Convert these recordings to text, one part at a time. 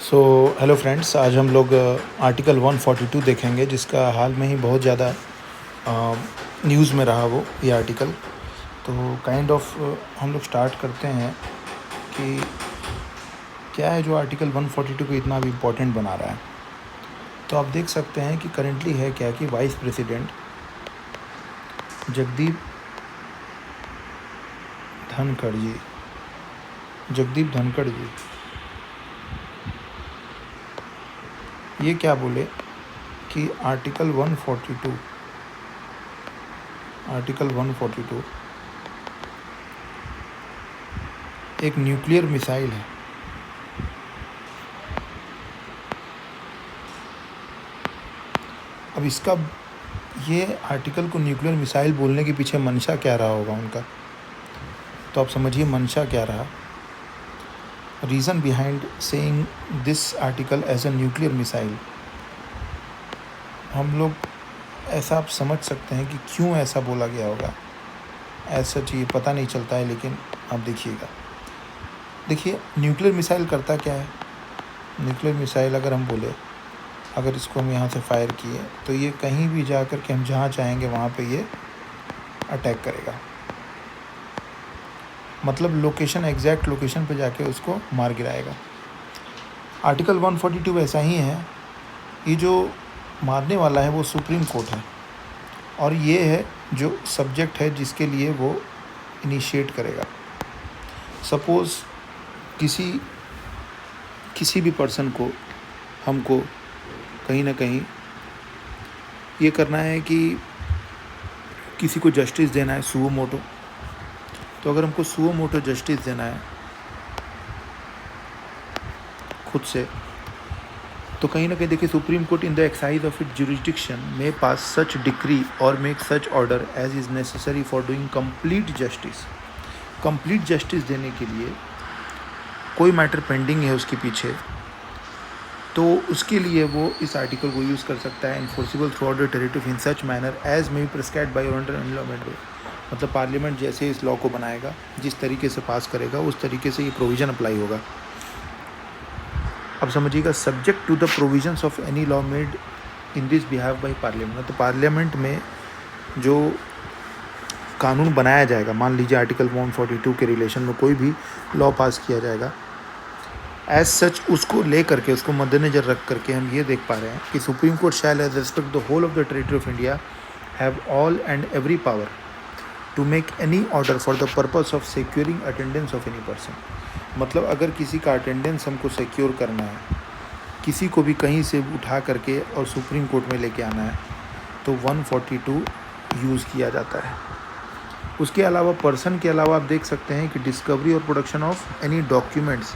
So hello friends, आज हम लोग आर्टिकल 142 देखेंगे, जिसका हाल में ही बहुत ज़्यादा न्यूज़ में रहा ये आर्टिकल। तो काइंड ऑफ हम लोग स्टार्ट करते हैं कि क्या है जो आर्टिकल 142 को इतना भी इम्पोर्टेंट बना रहा है। तो आप देख सकते हैं कि करेंटली है क्या कि वाइस प्रेसिडेंट जगदीप धनखड़ जी ये क्या बोले कि आर्टिकल 142 एक न्यूक्लियर मिसाइल है। अब इसका ये आर्टिकल को न्यूक्लियर मिसाइल बोलने के पीछे मंशा क्या रहा होगा उनका, तो आप समझिए मंशा क्या रहा। Reason behind saying this article as a nuclear missile, हम लोग ऐसा आप समझ सकते हैं कि क्यों ऐसा बोला गया होगा। ऐसा चीज़ पता नहीं चलता है, लेकिन आप देखिए न्यूक्लियर मिसाइल करता क्या है। न्यूक्लियर मिसाइल अगर हम बोले, अगर इसको हम यहाँ से फायर किए तो ये कहीं भी जा कर के हम जहाँ चाहेंगे वहाँ पे ये अटैक करेगा। मतलब लोकेशन, एग्जैक्ट लोकेशन पे जाके उसको मार गिराएगा। आर्टिकल 142 ऐसा ही है। ये जो मारने वाला है वो सुप्रीम कोर्ट है, और ये है जो सब्जेक्ट है जिसके लिए वो इनिशिएट करेगा। सपोज़ किसी भी पर्सन को, हमको कहीं ना कहीं ये करना है कि किसी को जस्टिस देना है, सुओ मोटो। तो अगर हमको सुओ मोटो जस्टिस देना है खुद से, तो कहीं ना कहीं देखिए supreme court in the excise of it jurisdiction में पास सच डिक्री और make such order as is necessary for doing complete justice देने के लिए कोई मैटर पेंडिंग है उसके पीछे, तो उसके लिए वो इस आर्टिकल को यूज़ कर सकता है। Enforceable throughout the territory in such manner as may be prescribed by honourable parliament. मतलब पार्लियामेंट जैसे इस लॉ को बनाएगा, जिस तरीके से पास करेगा, उस तरीके से ये प्रोविज़न अप्लाई होगा। अब समझिएगा, subject to the provisions of any law made in this behalf by parliament. तो पार्लियामेंट में जो कानून बनाया जाएगा, मान लीजिए आर्टिकल 142 के रिलेशन में कोई भी लॉ पास किया जाएगा, एज सच उसको ले करके, उसको मद्देनज़र रख करके हम ये देख पा रहे हैं कि supreme court shall as respect the whole of the territory of India have all and every power to make any order for the purpose of securing attendance of any person. मतलब अगर किसी का अटेंडेंस हमको secure करना है, किसी को भी कहीं से उठा करके और सुप्रीम कोर्ट में लेके आना है, तो 142 यूज़ किया जाता है। उसके अलावा पर्सन के अलावा आप देख सकते हैं कि डिस्कवरी और प्रोडक्शन ऑफ एनी डॉक्यूमेंट्स।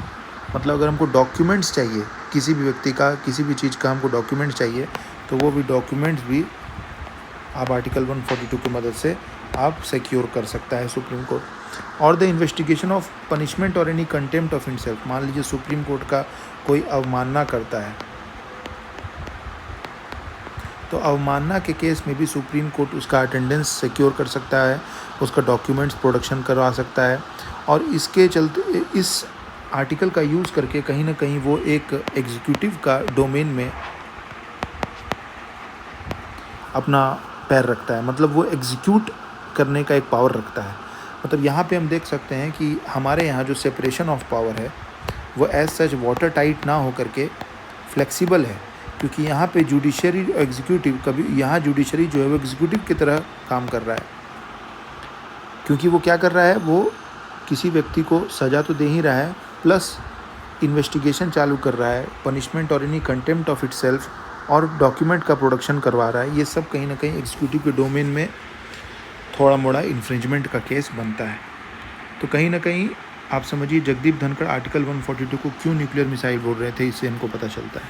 मतलब अगर हमको डॉक्यूमेंट्स चाहिए, किसी भी व्यक्ति का, किसी भी चीज़ का हमको डॉक्यूमेंट्स चाहिए, तो वो भी डॉक्यूमेंट्स भी आप आर्टिकल 142 की मदद से आप सिक्योर कर सकता है सुप्रीम कोर्ट। और द इन्वेस्टिगेशन ऑफ पनिशमेंट और एनी कंटेम्प्ट ऑफ हिमसेल्फ। मान लीजिए सुप्रीम कोर्ट का कोई अवमानना करता है, तो अवमानना के केस में भी सुप्रीम कोर्ट उसका अटेंडेंस सिक्योर कर सकता है, उसका डॉक्यूमेंट्स प्रोडक्शन करवा सकता है। और इसके चलते इस आर्टिकल का यूज़ करके कहीं ना कहीं वो एक एग्जीक्यूटिव का डोमेन में अपना पैर रखता है। मतलब वो एग्जीक्यूट करने का एक पावर रखता है। मतलब यहाँ पे हम देख सकते हैं कि हमारे यहाँ जो सेपरेशन ऑफ पावर है वो एज सच वाटर टाइट ना हो करके फ्लेक्सिबल है, क्योंकि यहाँ पे जुडिशरी एग्जीक्यूटिव, कभी यहाँ जुडिशरी जो है वो एग्जीक्यूटिव की तरह काम कर रहा है। क्योंकि वो क्या कर रहा है, वो किसी व्यक्ति को सज़ा तो दे ही रहा है, प्लस इन्वेस्टिगेशन चालू कर रहा है, पनिशमेंट और एनी कंटेम्प्ट ऑफ इटसेल्फ, और डॉक्यूमेंट का प्रोडक्शन करवा रहा है। ये सब कहीं ना कहीं एग्जीक्यूटिव के डोमेन में थोड़ा मोड़ा इन्फ्रिंजमेंट का केस बनता है। तो कहीं ना कहीं आप समझिए जगदीप धनखड़ आर्टिकल 142 को क्यों न्यूक्लियर मिसाइल बोल रहे थे, इससे हमको पता चलता है।